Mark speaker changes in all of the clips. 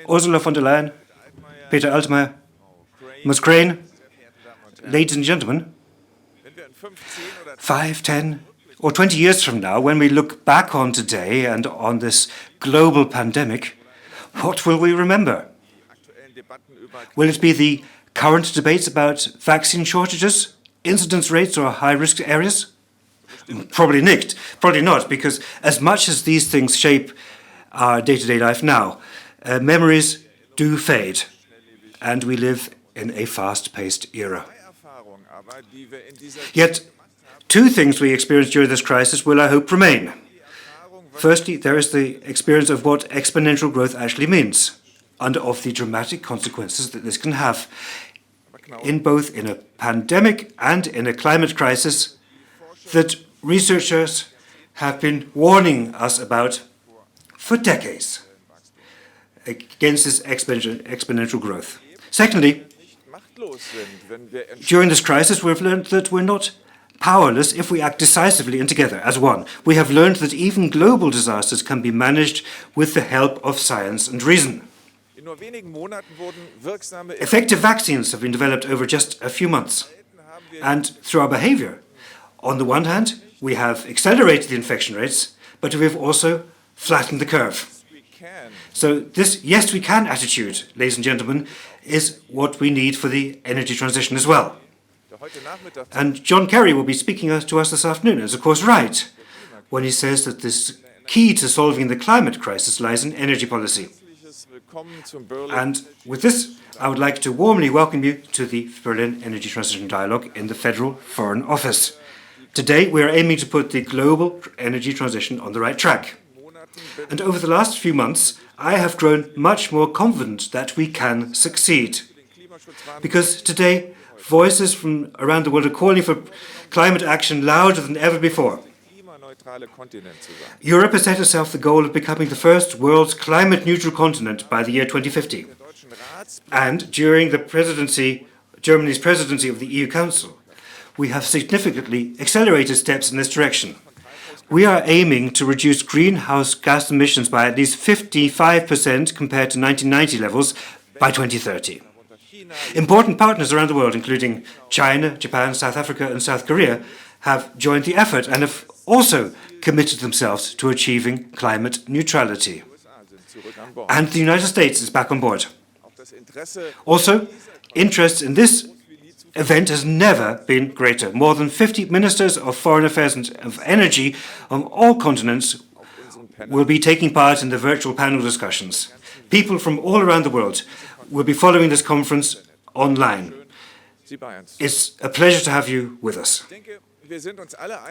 Speaker 1: Ursula von der Leyen, Peter Altmaier, Ms. Crane, ladies and gentlemen, 5, 10, or 20 years from now, when we look back on today and on this global pandemic, what will we remember? Will it be the current debates about vaccine shortages, incidence rates, or high-risk areas? Probably not, because as much as these things shape our day-to-day life now, memories do fade, and we live in a fast-paced era. Yet, two things we experienced during this crisis will, I hope, remain. Firstly, there is the experience of what exponential growth actually means, and of the dramatic consequences that this can have, both in a pandemic and in a climate crisis that researchers have been warning us about for decades against this exponential growth. Secondly, during this crisis, we've learned that we're not powerless if we act decisively and together as one. We have learned that even global disasters can be managed with the help of science and reason. Effective vaccines have been developed over just a few months. And through our behavior, on the one hand, we have accelerated the infection rates, but we have also flattened the curve. So this yes we can attitude, ladies and gentlemen, is what we need for the energy transition as well. And John Kerry will be speaking to us this afternoon, and is of course right, when he says that this key to solving the climate crisis lies in energy policy. And with this, I would like to warmly welcome you to the Berlin Energy Transition Dialogue in the Federal Foreign Office. Today, we are aiming to put the global energy transition on the right track. And over the last few months, I have grown much more confident that we can succeed. Because today, voices from around the world are calling for climate action louder than ever before. Europe has set itself the goal of becoming the first world's climate-neutral continent by the year 2050. And during Germany's presidency of the EU Council, we have significantly accelerated steps in this direction. We are aiming to reduce greenhouse gas emissions by at least 55% compared to 1990 levels by 2030. Important partners around the world, including China, Japan, South Africa, and South Korea, have joined the effort and have also committed themselves to achieving climate neutrality. And the United States is back on board. Also, interest in this event has never been greater. More than 50 ministers of foreign affairs and of energy on all continents will be taking part in the virtual panel discussions. People from all around the world will be following this conference online. It's a pleasure to have you with us.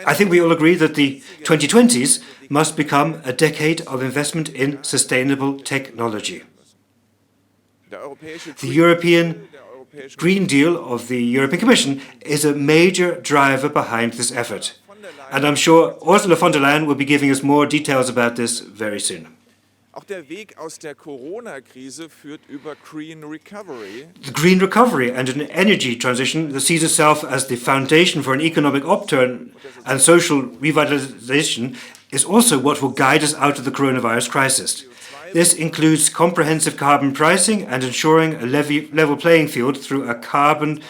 Speaker 1: I think we all agree that the 2020s must become a decade of investment in sustainable technology. The European Green Deal of the European Commission is a major driver behind this effort. And I'm sure Ursula von der Leyen will be giving us more details about this very soon. The green recovery and an energy transition that sees itself as the foundation for an economic upturn and social revitalization is also what will guide us out of the coronavirus crisis. This includes comprehensive carbon pricing and ensuring a level playing field through a carbon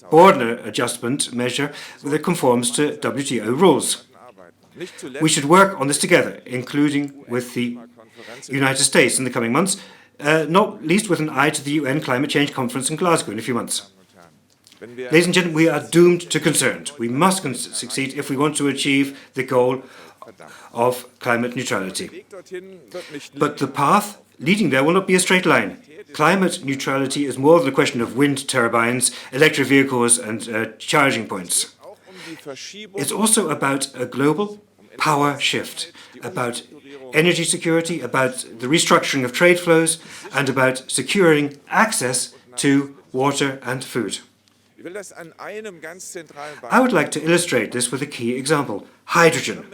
Speaker 1: border adjustment measure that conforms to WTO rules. We should work on this together, including with the United States in the coming months, not least with an eye to the UN Climate Change Conference in Glasgow in a few months. Ladies and gentlemen, we are doomed to concern. We must succeed if we want to achieve the goal of climate neutrality. But the path leading there will not be a straight line. Climate neutrality is more than a question of wind turbines, electric vehicles, and charging points. It's also about a global power shift, about energy security, about the restructuring of trade flows, and about securing access to water and food. I would like to illustrate this with a key example: hydrogen.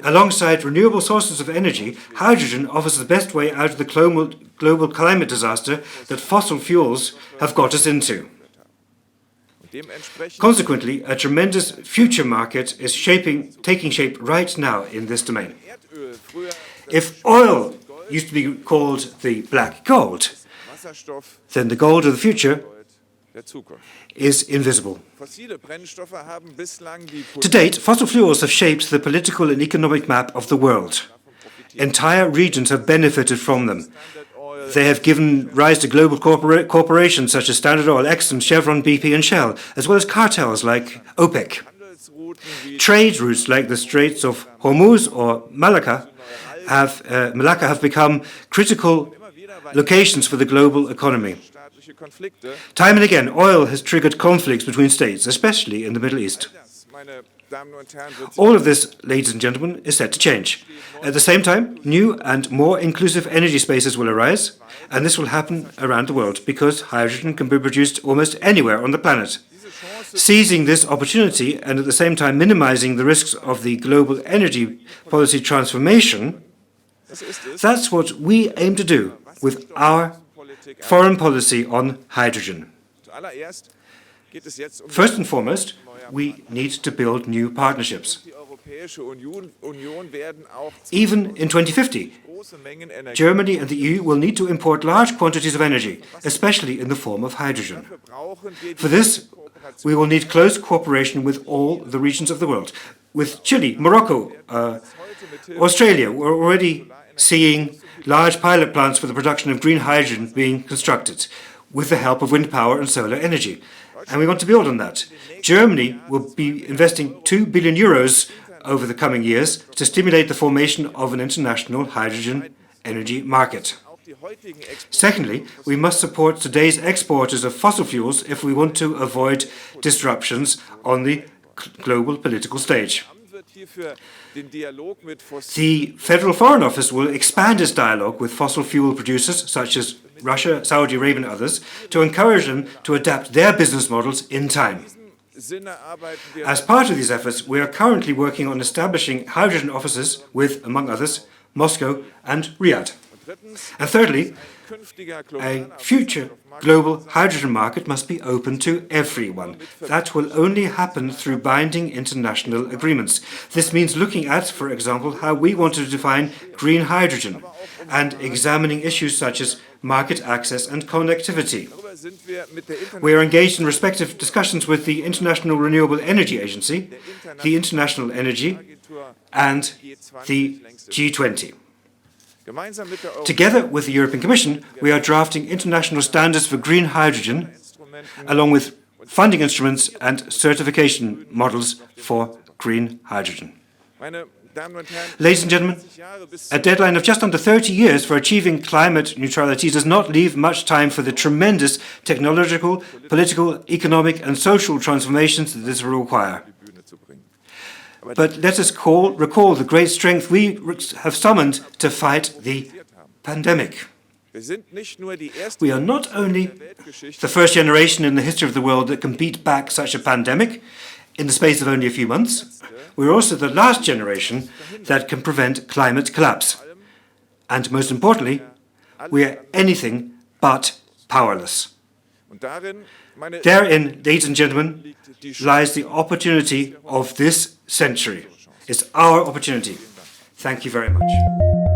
Speaker 1: Alongside renewable sources of energy, hydrogen offers the best way out of the global climate disaster that fossil fuels have got us into. Consequently, a tremendous future market is taking shape right now in this domain. If oil used to be called the black gold, then the gold of the future is invisible. To date, fossil fuels have shaped the political and economic map of the world. Entire regions have benefited from them. They have given rise to global corporations such as Standard Oil, Exxon, Chevron, BP, and Shell, as well as cartels like OPEC. Trade routes like the Straits of Hormuz or Malacca have become critical locations for the global economy. Time and again, oil has triggered conflicts between states, especially in the Middle East. All of this, ladies and gentlemen, is set to change. At the same time, new and more inclusive energy spaces will arise, and this will happen around the world because hydrogen can be produced almost anywhere on the planet. Seizing this opportunity and at the same time minimizing the risks of the global energy policy transformation, that's what we aim to do with our foreign policy on hydrogen. First and foremost, we need to build new partnerships. Even in 2050, Germany and the EU will need to import large quantities of energy, especially in the form of hydrogen. For this, we will need close cooperation with all the regions of the world. With Chile, Morocco, Australia, we're already seeing large pilot plants for the production of green hydrogen being constructed with the help of wind power and solar energy. And we want to build on that. Germany will be investing 2 billion euros over the coming years to stimulate the formation of an international hydrogen energy market. Secondly, we must support today's exporters of fossil fuels if we want to avoid disruptions on the global political stage. The Federal Foreign Office will expand its dialogue with fossil fuel producers such as Russia, Saudi Arabia and others to encourage them to adapt their business models in time. As part of these efforts, we are currently working on establishing hydrogen offices with, among others, Moscow and Riyadh. And thirdly, a future global hydrogen market must be open to everyone. That will only happen through binding international agreements. This means looking at, for example, how we want to define green hydrogen and examining issues such as market access and connectivity. We are engaged in respective discussions with the International Renewable Energy Agency, the International Energy, and the G20. Together with the European Commission, we are drafting international standards for green hydrogen, along with funding instruments and certification models for green hydrogen. Ladies and gentlemen, a deadline of just under 30 years for achieving climate neutrality does not leave much time for the tremendous technological, political, economic and social transformations that this will require. But let us recall the great strength we have summoned to fight the pandemic. We are not only the first generation in the history of the world that can beat back such a pandemic in the space of only a few months, we're also the last generation that can prevent climate collapse. And most importantly, we are anything but powerless. Therein, ladies and gentlemen, lies the opportunity of this century. It's our opportunity. Thank you very much.